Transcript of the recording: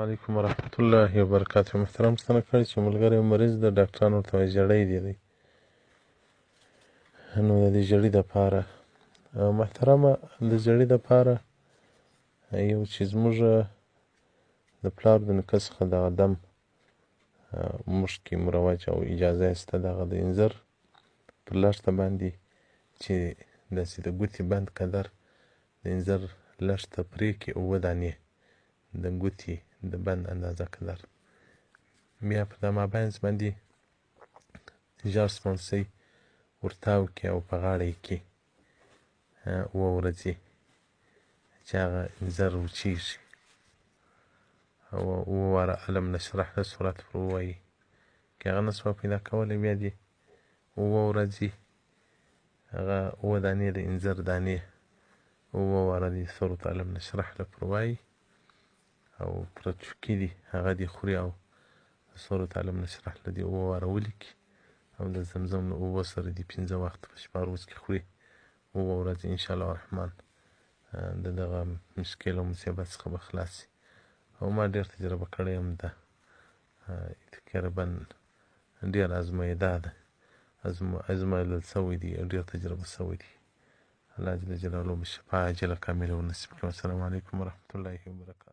علیکم ورحمت الله وبرکاته. محترم ستنه کړی چې ملګری مریض د ډاکټرانو ورته وایي زړی دی. نو د دې زړي دپاره محترمه د زړي دپاره یو چې زموږ د پلار د نیکه څخه دغه دم موږ کې مروج او اجازه یې شته دغه د انځر پر لښته باندې چې داسې د ګوتې بند قدر د انځر لښته پرې کړي 7 دانې د ګوتې د بند اندازه قدر، بیا په د مابینځ باندې ژړ سپڼسۍ ورتاو کړي او په غاړه یې کړي 7 ورځې چې هغه انځر وچیږي او 7 واره الم نشرح له سورت پر ووایي. که هغه نه سوه پیدا کولی بیا دې 7 ورځې هغه 7 دانې د انځر دانې 7 واره دې سورت الم نشرح له پر ووایي او پرچوکي دي هغه دې خوري او سورت الم نشرح له دې 7 واره ولیکي او د زمزم له اوبو سره دې 15 وخته په شپه روز کې خوري 7 ورځې انشاءالله الرحمن د دغه مشکل او مصیبت څخه به خلاص شي. او ما ډېر تجربه کړی یم ده تقریبا ډېر ازمایده ده ازمایل سوی دي ډېر تجربه سوی دي. الله جل جلاله به شفا عاجله کامله ونصیب کړي. السلام علیکم ورحمة الله وبرکاته.